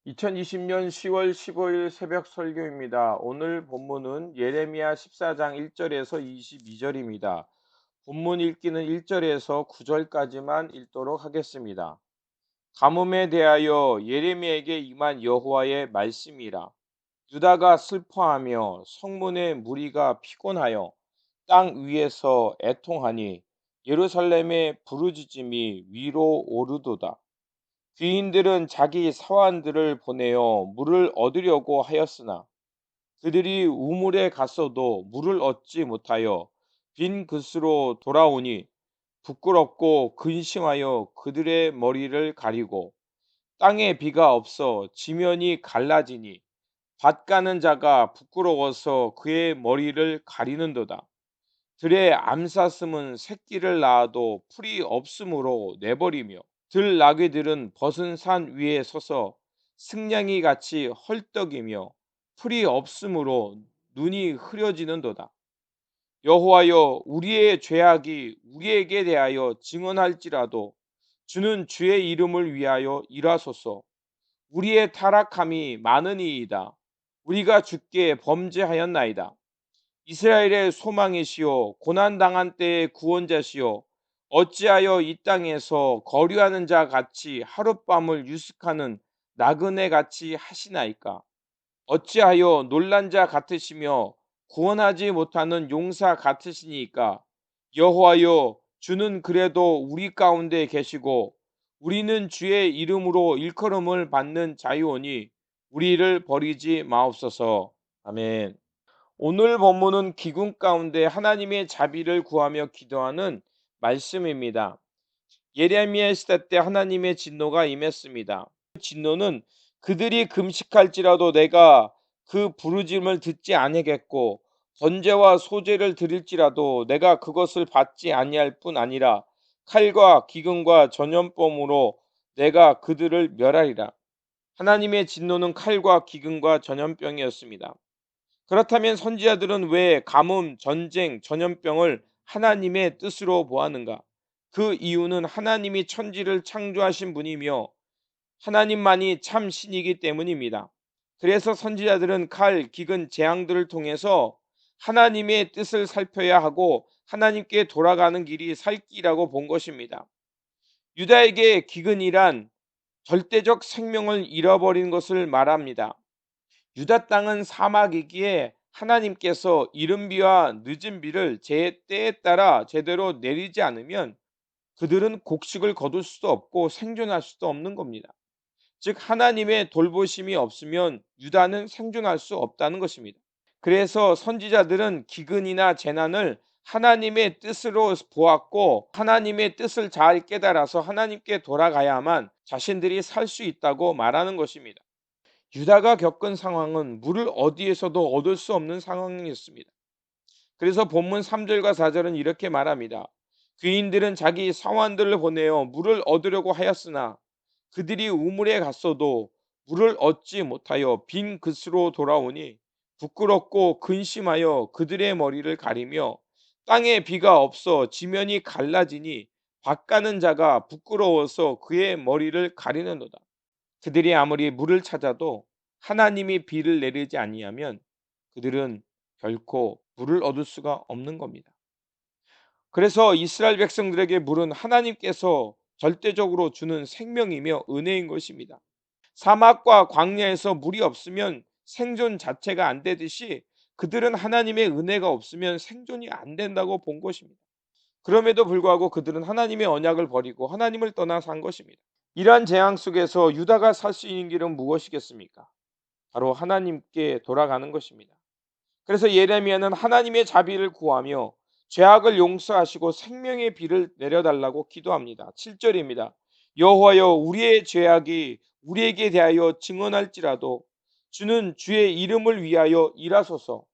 2020년 10월 15일 새벽 설교입니다. 오늘 본문은 예레미야 14장 1절에서 22절입니다. 본문 읽기는 1절에서 9절까지만 읽도록 하겠습니다. 가뭄에 대하여 예레미야에게 임한 여호와의 말씀이라. 유다가 슬퍼하며 성문의 무리가 피곤하여 땅 위에서 애통하니 예루살렘의 부르짖음이 위로 오르도다. 귀인들은 자기 사환들을 보내어 물을 얻으려고 하였으나 그들이 우물에 갔어도 물을 얻지 못하여 빈 그릇으로 돌아오니 부끄럽고 근심하여 그들의 머리를 가리고 땅에 비가 없어 지면이 갈라지니 밭 가는 자가 부끄러워서 그의 머리를 가리는도다. 들의 암사슴은 새끼를 낳아도 풀이 없으므로 내버리며 들나귀들은 벗은 산 위에 서서 승냥이 같이 헐떡이며 풀이 없으므로 눈이 흐려지는도다. 여호와여, 우리의 죄악이 우리에게 대하여 증언할지라도 주는 주의 이름을 위하여 일하소서. 우리의 타락함이 많으니이다. 우리가 주께 범죄하였나이다. 이스라엘의 소망이시요 고난 당한 때의 구원자시요 어찌하여 이 땅에서 거류하는 자 같이 하룻밤을 유숙하는 나그네 같이 하시나이까. 어찌하여 놀란 자 같으시며 구원하지 못하는 용사 같으시니까. 여호와여, 주는 그래도 우리 가운데 계시고 우리는 주의 이름으로 일컬음을 받는 자유오니 우리를 버리지 마옵소서. 아멘. 오늘 본문은 기근 가운데 하나님의 자비를 구하며 기도하는 말씀입니다. 예레미야 시대 때 하나님의 진노가 임했습니다. 그 진노는 그들이 금식할지라도 내가 그 부르짖음을 듣지 아니하겠고 번제와 소제를 드릴지라도 내가 그것을 받지 아니할 뿐 아니라 칼과 기근과 전염병으로 내가 그들을 멸하리라. 하나님의 진노는 칼과 기근과 전염병이었습니다. 그렇다면 선지자들은 왜 가뭄, 전쟁, 전염병을 하나님의 뜻으로 보았는가? 그 이유는 하나님이 천지를 창조하신 분이며 하나님만이 참 신이기 때문입니다. 그래서 선지자들은 칼, 기근, 재앙들을 통해서 하나님의 뜻을 살펴야 하고 하나님께 돌아가는 길이 살 길이라고 본 것입니다. 유다에게 기근이란 절대적 생명을 잃어버린 것을 말합니다. 유다 땅은 사막이기에 하나님께서 이른 비와 늦은 비를 제 때에 따라 제대로 내리지 않으면 그들은 곡식을 거둘 수도 없고 생존할 수도 없는 겁니다. 즉 하나님의 돌보심이 없으면 유다는 생존할 수 없다는 것입니다. 그래서 선지자들은 기근이나 재난을 하나님의 뜻으로 보았고 하나님의 뜻을 잘 깨달아서 하나님께 돌아가야만 자신들이 살 수 있다고 말하는 것입니다. 유다가 겪은 상황은 물을 어디에서도 얻을 수 없는 상황이었습니다. 그래서 본문 3절과 4절은 이렇게 말합니다. 귀인들은 자기 사환들을 보내어 물을 얻으려고 하였으나 그들이 우물에 갔어도 물을 얻지 못하여 빈 그릇으로 돌아오니 부끄럽고 근심하여 그들의 머리를 가리며 땅에 비가 없어 지면이 갈라지니 밭 가는 자가 부끄러워서 그의 머리를 가리는도다. 그들이 아무리 물을 찾아도 하나님이 비를 내리지 아니하면 그들은 결코 물을 얻을 수가 없는 겁니다. 그래서 이스라엘 백성들에게 물은 하나님께서 절대적으로 주는 생명이며 은혜인 것입니다. 사막과 광야에서 물이 없으면 생존 자체가 안 되듯이 그들은 하나님의 은혜가 없으면 생존이 안 된다고 본 것입니다. 그럼에도 불구하고 그들은 하나님의 언약을 버리고 하나님을 떠나 산 것입니다. 이러한 재앙 속에서 유다가 살 수 있는 길은 무엇이겠습니까? 바로 하나님께 돌아가는 것입니다. 그래서 예레미야는 하나님의 자비를 구하며 죄악을 용서하시고 생명의 비를 내려달라고 기도합니다. 7절입니다. 여호와여, 우리의 죄악이 우리에게 대하여 증언할지라도 주는 주의 이름을 위하여 일하소서.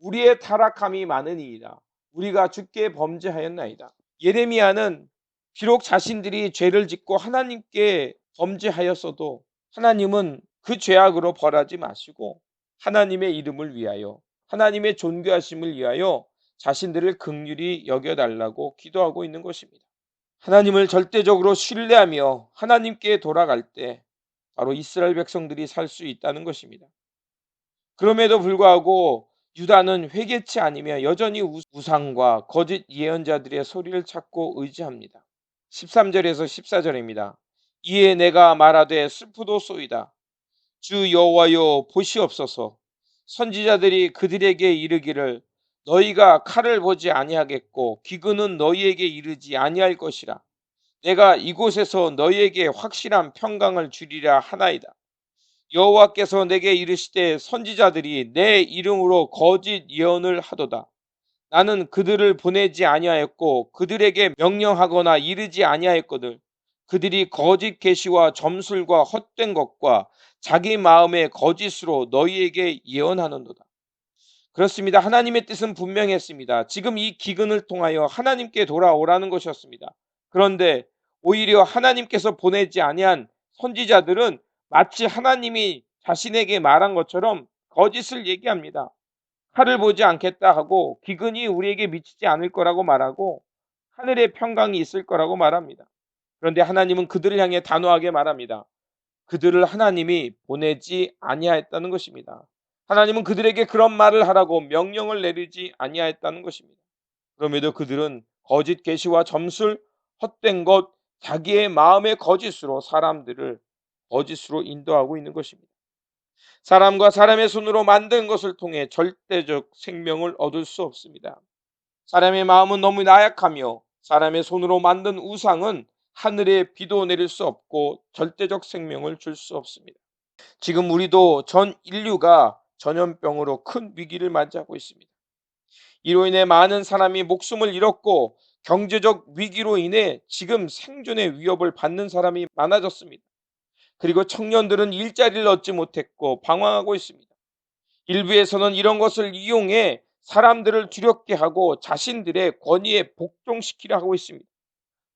우리의 타락함이 많으니이다. 우리가 주께 범죄하였나이다. 예레미야는 비록 자신들이 죄를 짓고 하나님께 범죄하였어도 하나님은 그 죄악으로 벌하지 마시고 하나님의 이름을 위하여 하나님의 존귀하심을 위하여 자신들을 긍휼히 여겨달라고 기도하고 있는 것입니다. 하나님을 절대적으로 신뢰하며 하나님께 돌아갈 때 바로 이스라엘 백성들이 살 수 있다는 것입니다. 그럼에도 불구하고 유다는 회개치 아니며 여전히 우상과 거짓 예언자들의 소리를 찾고 의지합니다. 13절에서 14절입니다. 이에 내가 말하되 슬프도소이다. 주 여호와여 보시옵소서. 선지자들이 그들에게 이르기를 너희가 칼을 보지 아니하겠고 기근은 너희에게 이르지 아니할 것이라. 내가 이곳에서 너희에게 확실한 평강을 주리라 하나이다. 여호와께서 내게 이르시되 선지자들이 내 이름으로 거짓 예언을 하도다. 나는 그들을 보내지 아니하였고 그들에게 명령하거나 이르지 아니하였거늘 그들이 거짓 계시와 점술과 헛된 것과 자기 마음의 거짓으로 너희에게 예언하는도다. 그렇습니다. 하나님의 뜻은 분명했습니다. 지금 이 기근을 통하여 하나님께 돌아오라는 것이었습니다. 그런데 오히려 하나님께서 보내지 아니한 선지자들은 마치 하나님이 자신에게 말한 것처럼 거짓을 얘기합니다. 칼을 보지 않겠다 하고 기근이 우리에게 미치지 않을 거라고 말하고 하늘의 평강이 있을 거라고 말합니다. 그런데 하나님은 그들을 향해 단호하게 말합니다. 그들을 하나님이 보내지 아니하였다는 것입니다. 하나님은 그들에게 그런 말을 하라고 명령을 내리지 아니하였다는 것입니다. 그럼에도 그들은 거짓 계시와 점술, 헛된 것, 자기의 마음의 거짓으로 사람들을 거짓으로 인도하고 있는 것입니다. 사람과 사람의 손으로 만든 것을 통해 절대적 생명을 얻을 수 없습니다. 사람의 마음은 너무 나약하며 사람의 손으로 만든 우상은 하늘에 비도 내릴 수 없고 절대적 생명을 줄 수 없습니다. 지금 우리도 전 인류가 전염병으로 큰 위기를 맞이하고 있습니다. 이로 인해 많은 사람이 목숨을 잃었고 경제적 위기로 인해 지금 생존의 위협을 받는 사람이 많아졌습니다. 그리고 청년들은 일자리를 얻지 못했고 방황하고 있습니다. 일부에서는 이런 것을 이용해 사람들을 두렵게 하고 자신들의 권위에 복종시키려 하고 있습니다.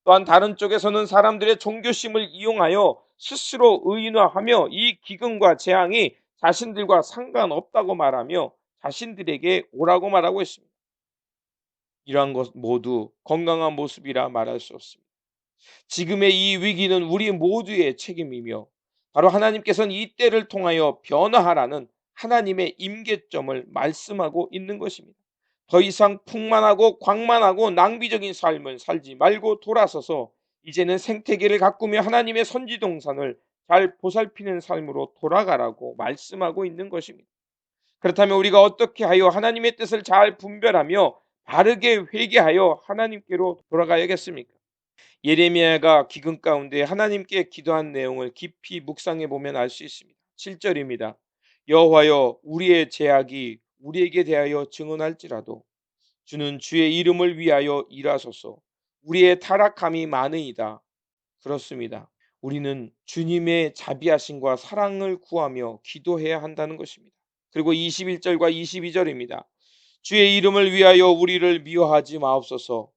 또한 다른 쪽에서는 사람들의 종교심을 이용하여 스스로 의인화하며 이 기근과 재앙이 자신들과 상관없다고 말하며 자신들에게 오라고 말하고 있습니다. 이러한 것 모두 건강한 모습이라 말할 수 없습니다. 지금의 이 위기는 우리 모두의 책임이며 바로 하나님께서는 이 때를 통하여 변화하라는 하나님의 임계점을 말씀하고 있는 것입니다. 더 이상 풍만하고 광만하고 낭비적인 삶을 살지 말고 돌아서서 이제는 생태계를 가꾸며 하나님의 선지동산을 잘 보살피는 삶으로 돌아가라고 말씀하고 있는 것입니다. 그렇다면 우리가 어떻게 하여 하나님의 뜻을 잘 분별하며 바르게 회개하여 하나님께로 돌아가야겠습니까? 예레미야가 기근 가운데 하나님께 기도한 내용을 깊이 묵상해 보면 알 수 있습니다. 7절입니다. 여호와여 우리의 죄악이 우리에게 대하여 증언할지라도 주는 주의 이름을 위하여 일하소서. 우리의 타락함이 많으이다. 그렇습니다. 우리는 주님의 자비하심과 사랑을 구하며 기도해야 한다는 것입니다. 그리고 21절과 22절입니다. 주의 이름을 위하여 우리를 미워하지 마옵소서.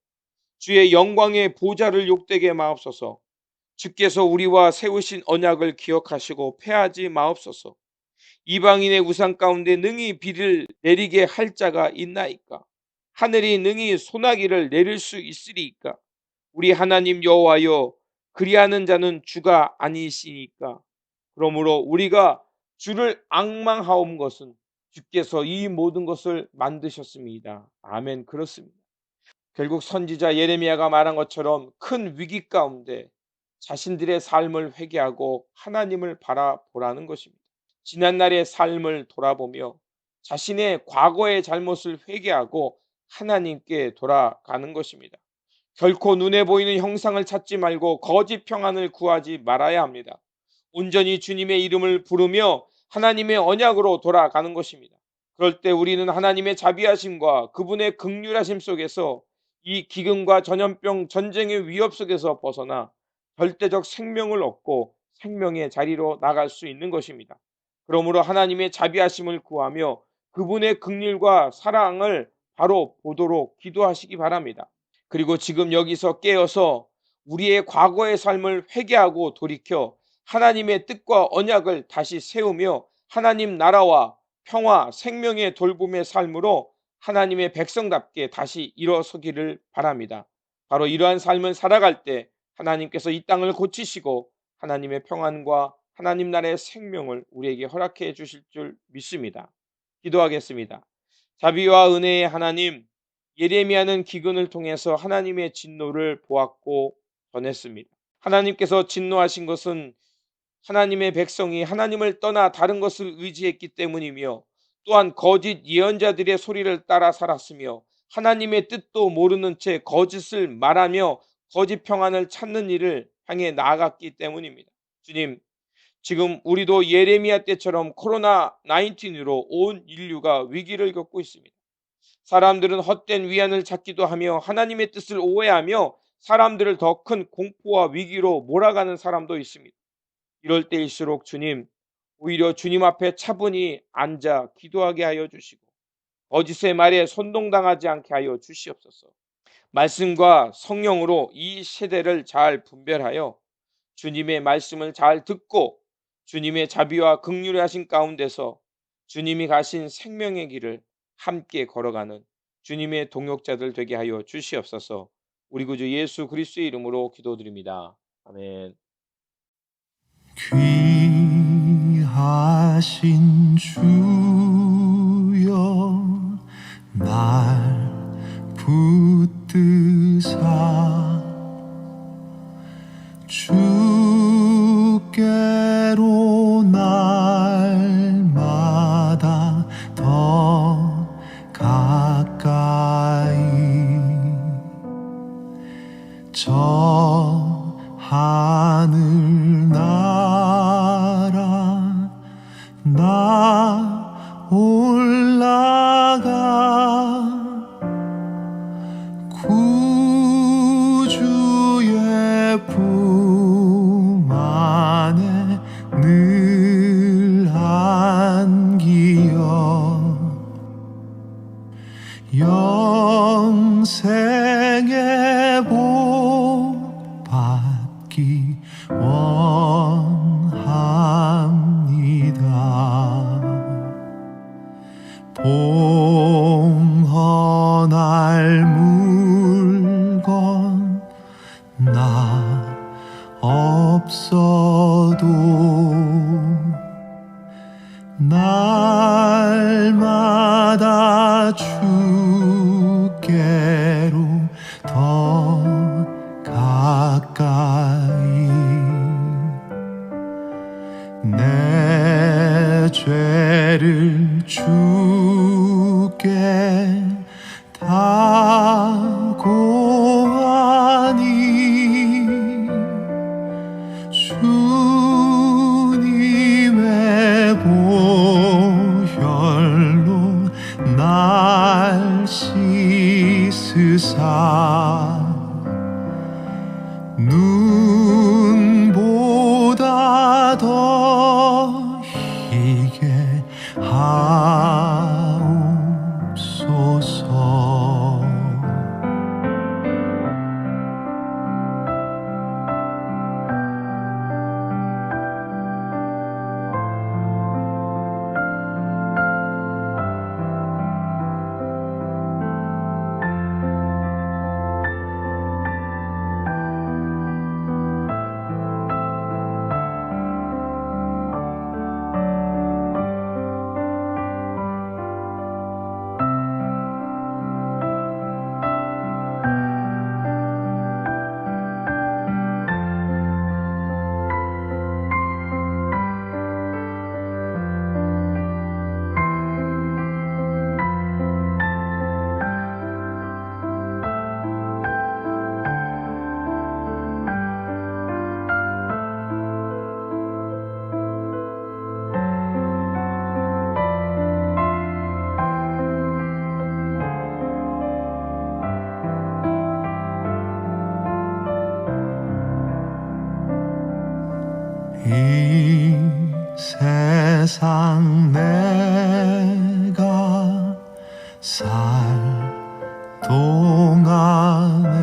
주의 영광의 보좌를 욕되게 마옵소서. 주께서 우리와 세우신 언약을 기억하시고 패하지 마옵소서. 이방인의 우상 가운데 능히 비를 내리게 할 자가 있나이까? 하늘이 능히 소나기를 내릴 수 있으리이까? 우리 하나님 여호와여 그리하는 자는 주가 아니시니까. 그러므로 우리가 주를 앙망하온 것은 주께서 이 모든 것을 만드셨습니다. 아멘. 그렇습니다. 결국 선지자 예레미야가 말한 것처럼 큰 위기 가운데 자신들의 삶을 회개하고 하나님을 바라보라는 것입니다. 지난날의 삶을 돌아보며 자신의 과거의 잘못을 회개하고 하나님께 돌아가는 것입니다. 결코 눈에 보이는 형상을 찾지 말고 거짓 평안을 구하지 말아야 합니다. 온전히 주님의 이름을 부르며 하나님의 언약으로 돌아가는 것입니다. 그럴 때 우리는 하나님의 자비하심과 그분의 긍휼하심 속에서 이 기근과 전염병 전쟁의 위협 속에서 벗어나 절대적 생명을 얻고 생명의 자리로 나갈 수 있는 것입니다. 그러므로 하나님의 자비하심을 구하며 그분의 긍휼과 사랑을 바로 보도록 기도하시기 바랍니다. 그리고 지금 여기서 깨어서 우리의 과거의 삶을 회개하고 돌이켜 하나님의 뜻과 언약을 다시 세우며 하나님 나라와 평화, 생명의 돌봄의 삶으로 하나님의 백성답게 다시 일어서기를 바랍니다. 바로 이러한 삶을 살아갈 때 하나님께서 이 땅을 고치시고 하나님의 평안과 하나님 나라의 생명을 우리에게 허락해 주실 줄 믿습니다. 기도하겠습니다. 자비와 은혜의 하나님, 예레미야는 기근을 통해서 하나님의 진노를 보았고 전했습니다. 하나님께서 진노하신 것은 하나님의 백성이 하나님을 떠나 다른 것을 의지했기 때문이며, 또한 거짓 예언자들의 소리를 따라 살았으며, 하나님의 뜻도 모르는 채 거짓을 말하며 거짓 평안을 찾는 일을 향해 나아갔기 때문입니다. 주님, 지금 우리도 예레미야 때처럼 코로나 19으로 온 인류가 위기를 겪고 있습니다. 사람들은 헛된 위안을 찾기도 하며 하나님의 뜻을 오해하며 사람들을 더 큰 공포와 위기로 몰아가는 사람도 있습니다. 이럴 때일수록 주님, 오히려 주님 앞에 차분히 앉아 기도하게 하여 주시고 거짓의 말에 선동당하지 않게 하여 주시옵소서. 말씀과 성령으로 이 세대를 잘 분별하여 주님의 말씀을 잘 듣고 주님의 자비와 긍휼의 하신 가운데서 주님이 가신 생명의 길을 함께 걸어가는 주님의 동역자들 되게 하여 주시옵소서. 우리 구주 예수 그리스도의 이름으로 기도드립니다. 아멘. 귀하신 주여 날 붙드사 주께로 날마다 더 가까이 저 하늘 나라 나 올라가 구주의 품 안에 늘 안기어 영생의 복 받기 원합니다. 봉헌할 물건 나 없어도 날마다 주께로 더 가까이 내 죄를 주께 다 고하니 주님의 보혈로 날 씻으사 눈보다 더 희게 하옵소서. 이 세상 내가 살 동안에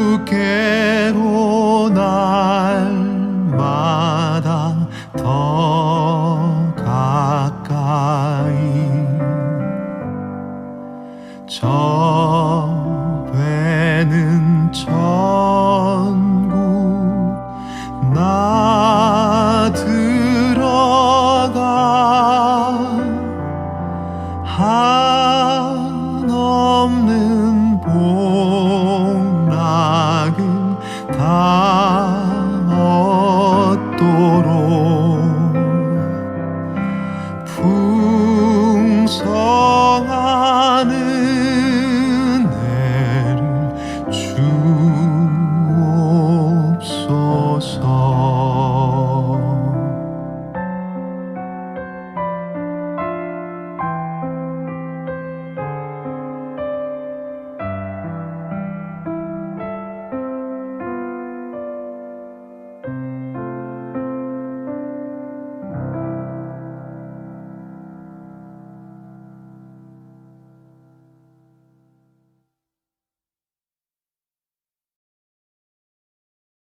주께로 날마다 더 가까이 저 배는 천 나 들어가 한없는 복락을 다 얻도록 풍성한 은혜를 주옵소서.